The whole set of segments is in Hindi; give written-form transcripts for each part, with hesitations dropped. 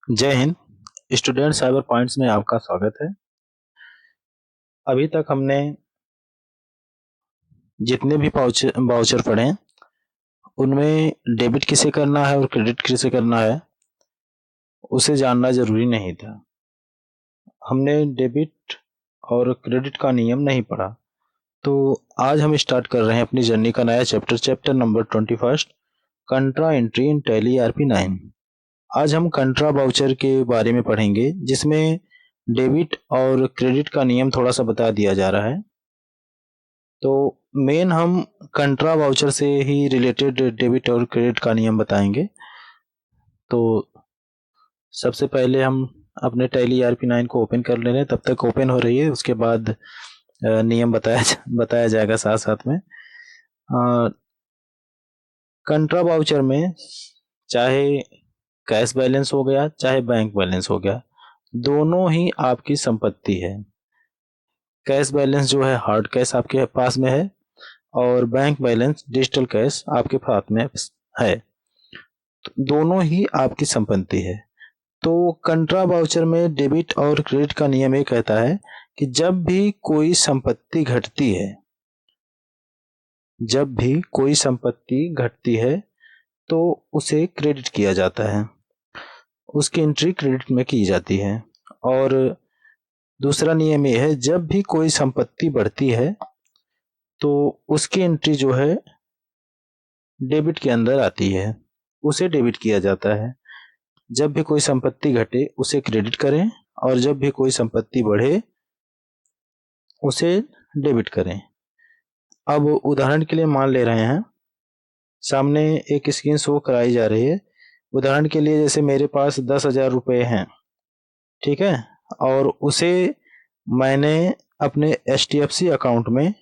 जय हिंद। स्टूडेंट साइबर पॉइंट्स में आपका स्वागत है। अभी तक हमने जितने भी वाउचर पढ़े उनमें डेबिट किसे करना है और क्रेडिट किसे करना है उसे जानना जरूरी नहीं था। हमने डेबिट और क्रेडिट का नियम नहीं पढ़ा। तो आज हम स्टार्ट कर रहे हैं अपनी जर्नी का नया chapter number 21, कंट्रा entry in tally ERP-9। आज हम कंट्रा वाउचर के बारे में पढ़ेंगे, जिसमें डेबिट और क्रेडिट का नियम थोड़ा सा बता दिया जा रहा है। तो मेन हम कंट्रा वाउचर से ही रिलेटेड डेबिट और क्रेडिट का नियम बताएंगे। तो सबसे पहले हम अपने टैली ERP-9 को ओपन कर ले रहे हैं। तब तक ओपन हो रही है, उसके बाद नियम बताया जाएगा साथ साथ में। कंट्रा वाउचर में चाहे कैश बैलेंस हो गया चाहे बैंक बैलेंस हो गया, दोनों ही आपकी संपत्ति है। कैश बैलेंस जो है हार्ड कैश आपके पास में है और बैंक बैलेंस डिजिटल कैश आपके हाथ में है। तो दोनों ही आपकी संपत्ति है। तो कंट्रा वाउचर में डेबिट और क्रेडिट का नियम ये कहता है कि जब भी कोई संपत्ति घटती है तो उसे क्रेडिट किया जाता है, उसकी एंट्री क्रेडिट में की जाती है। और दूसरा नियम ये है, जब भी कोई संपत्ति बढ़ती है तो उसकी एंट्री जो है डेबिट के अंदर आती है, उसे डेबिट किया जाता है। जब भी कोई संपत्ति घटे उसे क्रेडिट करें और जब भी कोई संपत्ति बढ़े उसे डेबिट करें। अब उदाहरण के लिए मान ले रहे हैं, सामने एक स्क्रीन शो कराई जा रही है। उदाहरण के लिए जैसे मेरे पास 10,000 रुपये हैं, ठीक है, और उसे मैंने अपने HDFC अकाउंट में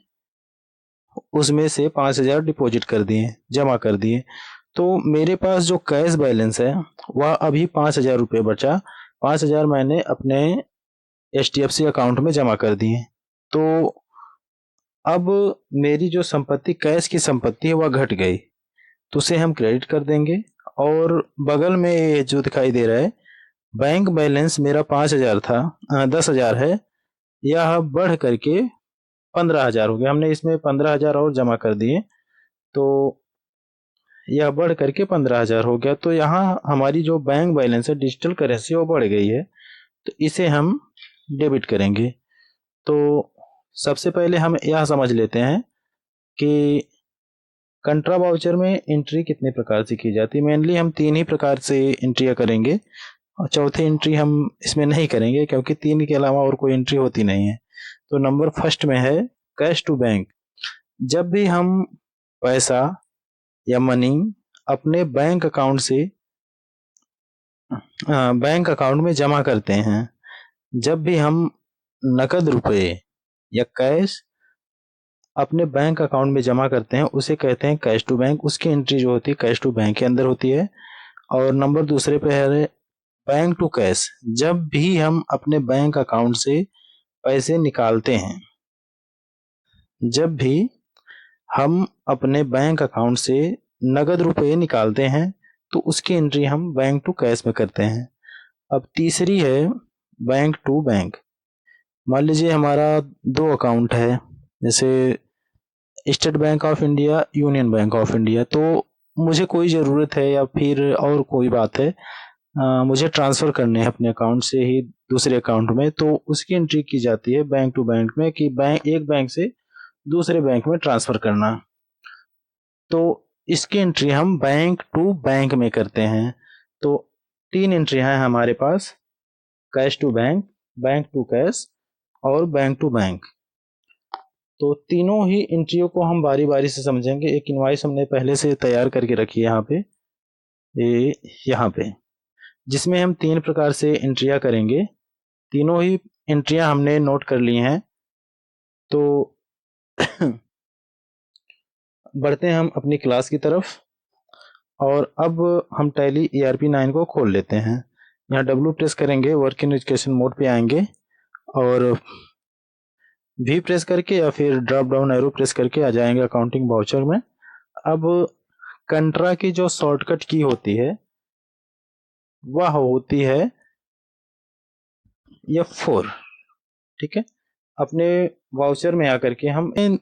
उसमें से 5,000 डिपॉजिट कर दिए, जमा कर दिए। तो मेरे पास जो कैश बैलेंस है वह अभी 5,000 रुपये बचा। 5,000 मैंने अपने HDFC अकाउंट में जमा कर दिए। तो अब मेरी जो संपत्ति कैश की संपत्ति है वह घट गई, तो उसे हम क्रेडिट कर देंगे। और बगल में ये जो दिखाई दे रहा है, बैंक बैलेंस मेरा 5,000 था, 10,000 है, यह बढ़ करके 15,000 हो गया। हमने इसमें 15,000 और जमा कर दिए तो यह बढ़ करके 15,000 हो गया। तो यहाँ हमारी जो बैंक बैलेंस है डिजिटल करेंसी वो बढ़ गई है, तो इसे हम डेबिट करेंगे। तो सबसे पहले हम यह समझ लेते हैं कि कंट्रा वाउचर में एंट्री कितने प्रकार से की जाती है। मेनली हम 3 ही प्रकार से एंट्रियाँ करेंगे और चौथी एंट्री हम इसमें नहीं करेंगे, क्योंकि 3 के अलावा और कोई एंट्री होती नहीं है। तो नंबर फर्स्ट में है कैश टू बैंक। जब भी हम पैसा या मनी अपने बैंक अकाउंट में जमा करते हैं, जब भी हम नकद रुपए या कैश अपने बैंक अकाउंट में जमा करते हैं उसे कहते हैं कैश टू बैंक। उसकी एंट्री जो होती है कैश टू बैंक के अंदर होती है। और नंबर दूसरे पे है बैंक टू कैश। जब भी हम अपने बैंक अकाउंट से पैसे निकालते हैं, जब भी हम अपने बैंक अकाउंट से नगद रुपए निकालते हैं तो उसकी एंट्री हम बैंक टू कैश में करते हैं। अब तीसरी है बैंक टू बैंक। मान लीजिए हमारा 2 अकाउंट है, जैसे state bank of India, union bank of India. तो मुझे कोई ज़रूरत है या फिर और कोई बात है, मुझे ट्रांसफ़र करने हैं अपने अकाउंट से ही दूसरे अकाउंट में, तो उसकी एंट्री की जाती है बैंक टू बैंक में कि एक बैंक से दूसरे बैंक में ट्रांसफ़र करना। तो इसकी एंट्री हम बैंक टू बैंक में करते हैं। तो 3 एंट्री हैं हमारे पास, cash to bank, bank to cash और बैंक टू बैंक। तो तीनों ही एंट्रियों को हम बारी बारी से समझेंगे। एक इनवाइस हमने पहले से तैयार करके रखी है यहाँ पे, जिसमें हम 3 प्रकार से एंट्रियाँ करेंगे। तीनों ही एंट्रियाँ हमने नोट कर ली हैं। तो बढ़ते हैं हम अपनी क्लास की तरफ और अब हम टैली ERP-9 को खोल लेते हैं। यहाँ W प्रेस करेंगे, वर्क इन एजुकेशन मोड पे आएंगे और V प्रेस करके या फिर ड्रॉप डाउन एरो प्रेस करके आ जाएंगे अकाउंटिंग वाउचर में। अब कंट्रा की जो शॉर्टकट की होती है वह होती है F4। ठीक है, अपने वाउचर में आकर के हम इन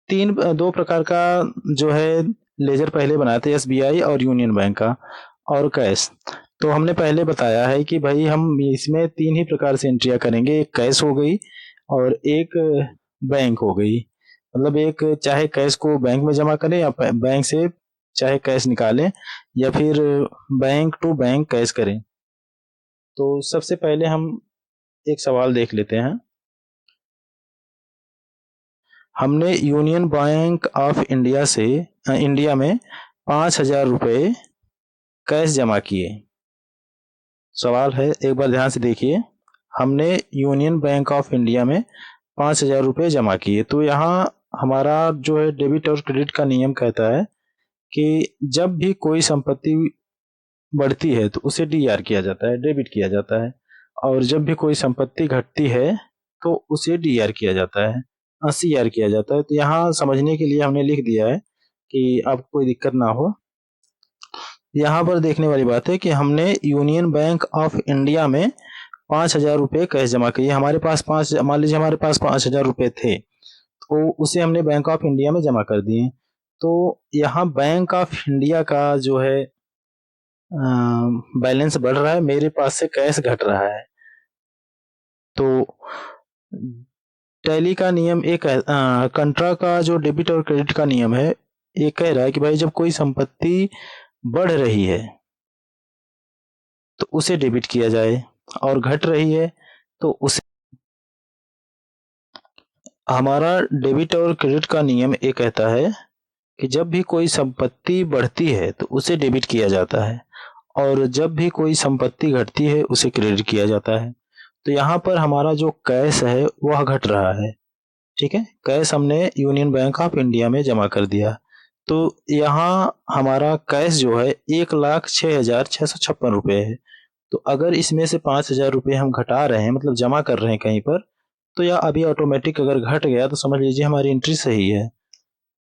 दो प्रकार का जो है लेजर पहले बनाए थे, SBI और यूनियन बैंक का और कैश। तो हमने पहले बताया है कि भाई हम इसमें तीन ही प्रकार से एंट्रियां करेंगे, एक कैश हो गई और एक बैंक हो गई। मतलब एक चाहे कैश को बैंक में जमा करें या बैंक से चाहे कैश निकालें या फिर बैंक टू बैंक कैश करें। तो सबसे पहले हम एक सवाल देख लेते हैं। हमने यूनियन बैंक ऑफ इंडिया से इंडिया में 5,000 रुपये कैश जमा किए। सवाल है, एक बार ध्यान से देखिए। हमने यूनियन बैंक ऑफ इंडिया में 5,000 रुपये जमा किए। तो यहाँ हमारा जो है डेबिट और क्रेडिट का नियम कहता है कि जब भी कोई संपत्ति बढ़ती है तो उसे DR किया जाता है, डेबिट किया जाता है, और जब भी कोई संपत्ति घटती है तो उसे DR किया जाता है, CR किया जाता है। तो यहाँ समझने के लिए हमने लिख दिया है कि आपको कोई दिक्कत ना हो। यहाँ पर देखने वाली बात है कि हमने यूनियन बैंक ऑफ इंडिया में 5,000 रुपये कैश जमा किए। हमारे पास मान लीजिए हमारे पास 5,000 रुपये थे, तो उसे हमने बैंक ऑफ इंडिया में जमा कर दिए। तो यहाँ बैंक ऑफ इंडिया का जो है बैलेंस बढ़ रहा है, मेरे पास से कैश घट रहा है। तो टैली का नियम एक कंट्रा का जो डेबिट और क्रेडिट का नियम है, ये कह रहा है कि भाई जब कोई संपत्ति बढ़ रही है तो उसे डेबिट किया जाए और घट रही है तो उसे। हमारा डेबिट और क्रेडिट का नियम ये कहता है कि जब भी कोई संपत्ति बढ़ती है तो उसे डेबिट किया जाता है और जब भी कोई संपत्ति घटती है उसे क्रेडिट किया जाता है। तो यहाँ पर हमारा जो कैश है वह घट रहा है। ठीक है, कैश हमने यूनियन बैंक ऑफ इंडिया में जमा कर दिया। तो यहाँ हमारा कैश जो है 1,06,656 रुपये है। तो अगर इसमें से 5,000 रुपये हम घटा रहे हैं, मतलब जमा कर रहे हैं कहीं पर, तो यह अभी ऑटोमेटिक अगर घट गया तो समझ लीजिए हमारी एंट्री सही है।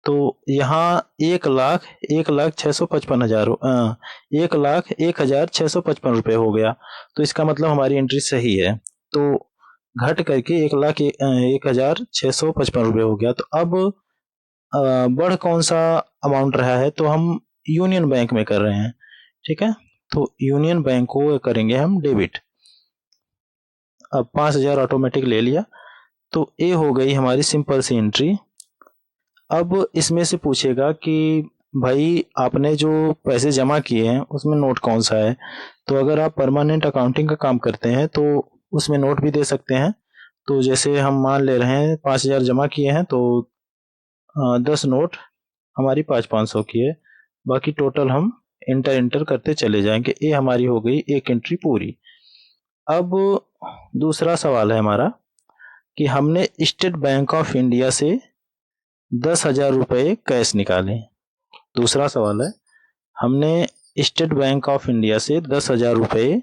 तो यहाँ 1,01,655 रुपये हो गया। तो इसका मतलब हमारी एंट्री सही है। तो घट करके 1,01,655 रुपये हो गया। तो अब बढ़ कौन सा अमाउंट रहा है, तो हम यूनियन बैंक में कर रहे हैं। ठीक है, तो यूनियन बैंक को करेंगे हम डेबिट। अब 5,000 ऑटोमेटिक ले लिया। तो ये हो गई हमारी सिंपल सी एंट्री। अब इसमें से पूछेगा कि भाई आपने जो पैसे जमा किए हैं उसमें नोट कौन सा है। तो अगर आप परमानेंट अकाउंटिंग का काम करते हैं तो उसमें नोट भी दे सकते हैं। तो जैसे हम मान ले रहे हैं 5,000 जमा किए हैं, तो 10 नोट हमारी 500 की है, बाकी टोटल हम इंटर करते चले जाएंगे। ये हमारी हो गई एक एंट्री पूरी। अब दूसरा सवाल है हमारा कि हमने स्टेट बैंक ऑफ इंडिया से 10,000 रुपये कैश निकाले। दूसरा सवाल है, हमने स्टेट बैंक ऑफ इंडिया से 10,000 रुपये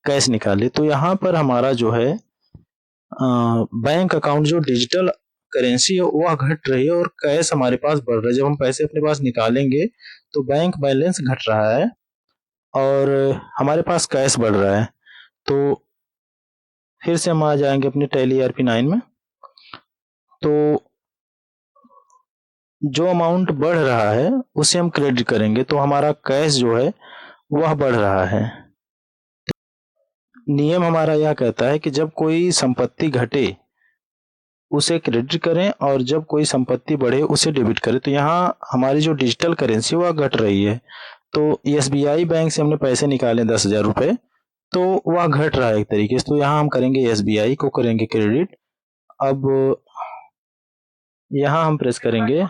कैश निकाले। तो यहाँ पर हमारा जो है बैंक अकाउंट जो डिजिटल करेंसी है वह घट रही है और कैश हमारे पास बढ़ रहा है। जब हम पैसे अपने पास निकालेंगे तो बैंक बैलेंस घट रहा है और हमारे पास कैश बढ़ रहा है। तो फिर से हम आ जाएंगे अपने टैली ERP9 में। तो जो अमाउंट बढ़ रहा है उसे हम क्रेडिट करेंगे, तो हमारा कैश जो है वह बढ़ रहा है। नियम हमारा यह कहता है कि जब कोई संपत्ति घटे उसे क्रेडिट करें और जब कोई संपत्ति बढ़े उसे डेबिट करें। तो यहाँ हमारी जो डिजिटल करेंसी वह घट रही है। तो SBI बैंक से हमने पैसे निकाले 10,000 रुपये, तो वह घट रहा है एक तरीके से। तो यहाँ हम करेंगे SBI को करेंगे क्रेडिट। अब यहाँ हम प्रेस करेंगे,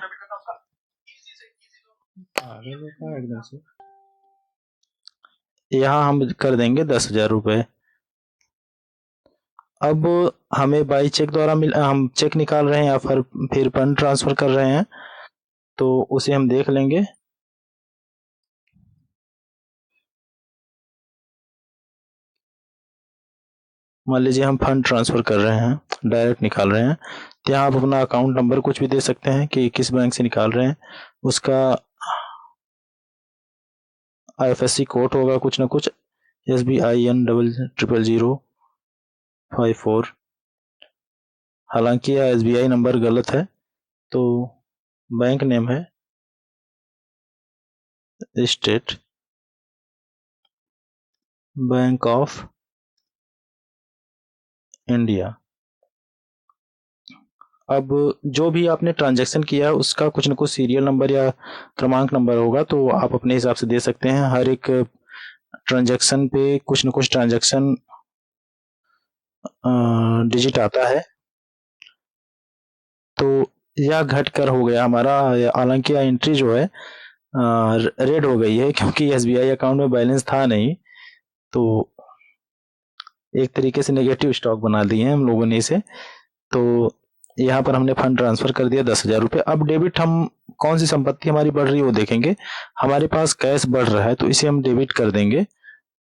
यहाँ हम कर देंगे 10,000 रुपये। अब हमें बाई चेक द्वारा हम चेक निकाल रहे हैं या फिर फंड ट्रांसफर कर रहे हैं, तो उसे हम देख लेंगे। मान लीजिए हम फंड ट्रांसफर कर रहे हैं, डायरेक्ट निकाल रहे हैं, तो यहाँ आप अपना अकाउंट नंबर कुछ भी दे सकते हैं कि किस बैंक से निकाल रहे हैं, उसका IFSC कोड होगा कुछ ना कुछ, SBIN000054। हालांकि यह SBI नंबर गलत है, तो बैंक नेम है स्टेट बैंक ऑफ इंडिया। अब जो भी आपने ट्रांजैक्शन किया है उसका कुछ न कुछ सीरियल नंबर या क्रमांक नंबर होगा, तो आप अपने हिसाब से दे सकते हैं। हर एक ट्रांजैक्शन पे कुछ न कुछ ट्रांजैक्शन डिजिट आता है, तो यह घट कर हो गया हमारा। हालांकि यह एंट्री जो है रेड हो गई है, क्योंकि SBI अकाउंट में बैलेंस था नहीं, तो एक तरीके से नेगेटिव स्टॉक बना दिए हैं हम लोगों ने इसे। तो यहाँ पर हमने फंड ट्रांसफर कर दिया 10,000 रुपये। अब डेबिट हम कौन सी संपत्ति हमारी बढ़ रही है वो देखेंगे। हमारे पास कैश बढ़ रहा है तो इसे हम डेबिट कर देंगे।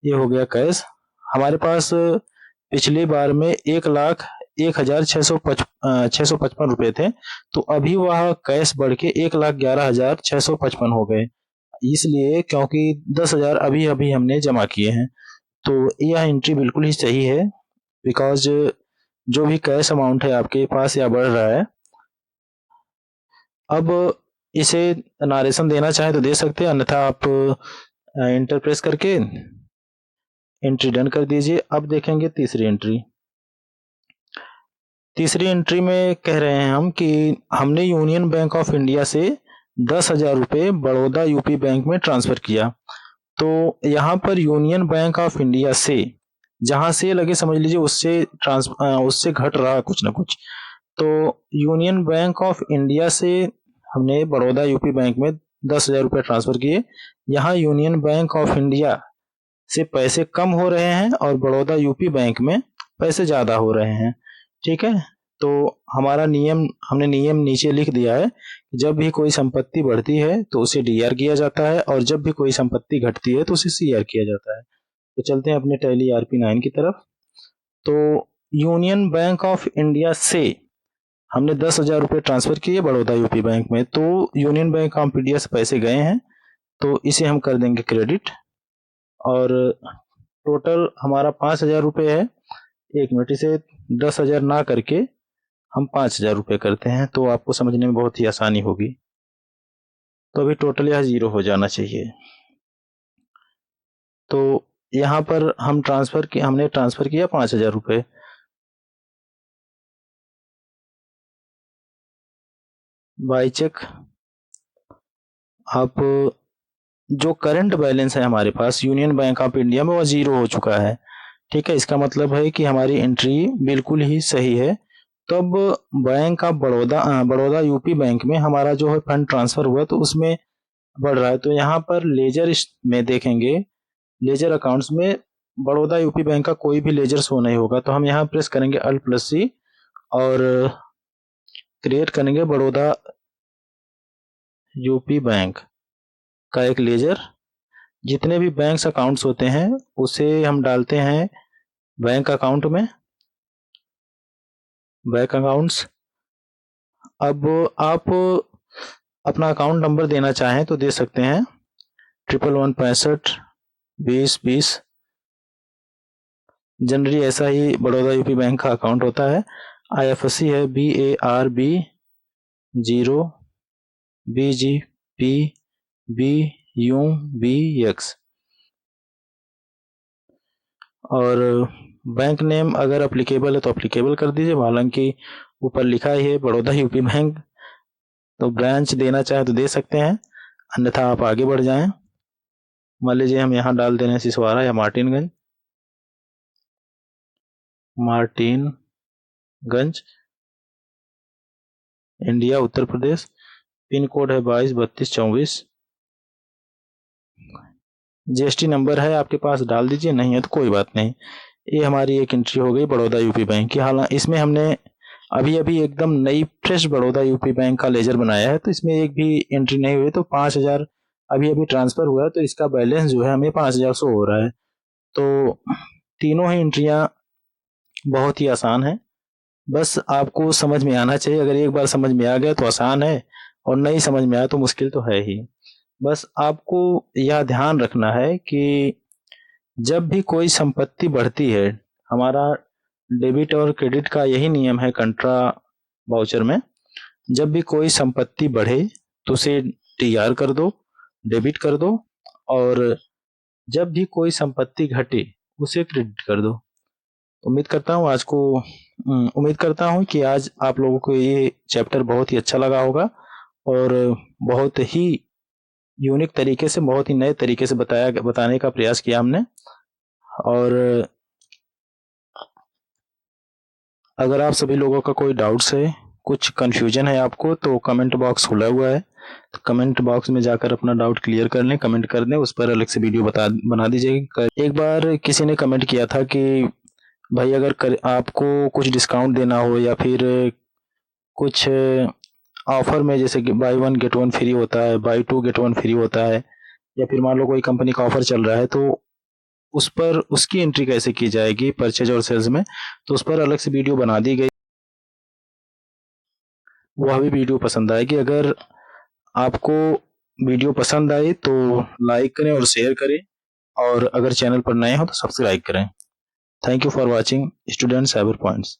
ये हो गया कैश। हमारे पास पिछली बार में 1,01,655 रुपये थे, तो अभी वह कैश बढ़ के 1,11,655 हो गए, इसलिए क्योंकि 10,000 अभी अभी हमने जमा किए हैं। तो यह एंट्री बिल्कुल ही सही है, बिकॉज जो भी कैश अमाउंट है आपके पास या बढ़ रहा है। अब इसे नारेशन देना चाहे तो दे सकते हैं, अन्यथा आप इंटर प्रेस करके एंट्री डन कर दीजिए। अब देखेंगे तीसरी एंट्री। तीसरी एंट्री में कह रहे हैं हम कि हमने यूनियन बैंक ऑफ इंडिया से 10,000 रुपये बड़ौदा यूपी बैंक में ट्रांसफर किया। तो यहाँ पर यूनियन बैंक ऑफ इंडिया से, जहां से लगे समझ लीजिए उससे घट रहा कुछ ना कुछ। तो यूनियन बैंक ऑफ इंडिया से हमने बड़ौदा यूपी बैंक में 10,000 रुपये ट्रांसफर किए। यहाँ यूनियन बैंक ऑफ इंडिया से पैसे कम हो रहे हैं और बड़ौदा यूपी बैंक में पैसे ज्यादा हो रहे हैं। ठीक है, तो हमारा हमने नियम नीचे लिख दिया है। जब भी कोई संपत्ति बढ़ती है तो उसे DR किया जाता है, और जब भी कोई संपत्ति घटती है तो उसे CR किया जाता है। तो चलते हैं अपने टैली RP9 की तरफ। तो यूनियन बैंक ऑफ इंडिया से हमने 10,000 रुपये ट्रांसफर किए बड़ौदा यूपी बैंक में, तो यूनियन बैंक ऑफ इंडिया से पैसे गए हैं, तो इसे हम कर देंगे क्रेडिट। और टोटल हमारा 5,000 रुपये है। एक मिनट, इसे 10,000 ना करके हम 5,000 रुपये करते हैं, तो आपको समझने में बहुत ही आसानी होगी। तो अभी टोटल यह 0 हो जाना चाहिए। तो यहाँ पर हमने ट्रांसफर किया 5,000 रुपये। बाई चेक आप जो करंट बैलेंस है हमारे पास यूनियन बैंक ऑफ इंडिया में, वह 0 हो चुका है। ठीक है, इसका मतलब है कि हमारी एंट्री बिल्कुल ही सही है। तब bank of Baroda UP bank में हमारा जो है फंड ट्रांसफर हुआ तो उसमें बढ़ रहा है। तो यहाँ पर लेजर में देखेंगे, लेजर अकाउंट्स में बड़ौदा यूपी बैंक का कोई भी लेजर शो नहीं होगा। तो हम यहाँ प्रेस करेंगे Alt+C और क्रिएट करेंगे बड़ौदा यूपी बैंक का एक लेजर। जितने भी बैंक अकाउंट्स होते हैं उसे हम डालते हैं बैंक अकाउंट में, बैंक अकाउंट्स। अब आप अपना अकाउंट नंबर देना चाहें तो दे सकते हैं, 1165 जनरली ऐसा ही बड़ौदा यूपी बैंक का अकाउंट होता है। IFSC है BARB0BGPBUBX। और बैंक नेम अगर अप्लीकेबल है तो अप्लीकेबल कर दीजिए, हालांकि ऊपर लिखा ही है बड़ौदा यूपी बैंक, तो ब्रांच देना चाहे तो दे सकते हैं, अन्यथा आप आगे बढ़ जाएं। मान लीजिए हम यहाँ डाल दे रहे हैं सिसवारा या Martinganj India Uttar Pradesh. Pin code है 223224। GST नंबर है आपके पास, डाल दीजिए, नहीं है तो कोई बात नहीं। ये हमारी एक एंट्री हो गई बड़ौदा यूपी बैंक की। हालांकि इसमें हमने अभी अभी एकदम नई फ्रेश बड़ौदा यूपी बैंक का लेजर बनाया है, तो इसमें एक भी एंट्री नहीं हुई। तो 5,000 अभी अभी ट्रांसफर हुआ है, तो इसका बैलेंस जो है हमें 5,000 शो हो रहा है। तो तीनों ही एंट्रियां बहुत ही आसान है, बस आपको समझ में आना चाहिए। अगर एक बार समझ में आ गया तो आसान है, और नहीं समझ में आया तो मुश्किल तो है ही। बस आपको यह ध्यान रखना है कि जब भी कोई संपत्ति बढ़ती है, हमारा डेबिट और क्रेडिट का यही नियम है कंट्रा वाउचर में, जब भी कोई संपत्ति बढ़े तो उसे टीआर कर दो, डेबिट कर दो, और जब भी कोई संपत्ति घटे उसे क्रेडिट कर दो। उम्मीद करता हूँ कि आज आप लोगों को ये चैप्टर बहुत ही अच्छा लगा होगा और बहुत ही यूनिक तरीके से, बहुत ही नए तरीके से बताने का प्रयास किया हमने। और अगर आप सभी लोगों का कोई डाउट्स है, कुछ कंफ्यूजन है आपको, तो कमेंट बॉक्स खुला हुआ है, तो कमेंट बॉक्स में जाकर अपना डाउट क्लियर कर लें, कमेंट कर दें, उस पर अलग से वीडियो बना दीजिएगा। एक बार किसी ने कमेंट किया था कि भाई अगर आपको कुछ डिस्काउंट देना हो या फिर कुछ ऑफर में, जैसे कि बाई 1 गेट 1 फ्री होता है, बाई 2 गेट 1 फ्री होता है, या फिर मान लो कोई कंपनी का ऑफर चल रहा है, तो उस पर उसकी एंट्री कैसे की जाएगी परचेज और सेल्स में, तो उस पर अलग से वीडियो बना दी गई। वह भी वीडियो पसंद आएगी। अगर आपको वीडियो पसंद आए तो लाइक करें और शेयर करें, और अगर चैनल पर नए हो तो सब्सक्राइब करें। Thank you for watching students haver points.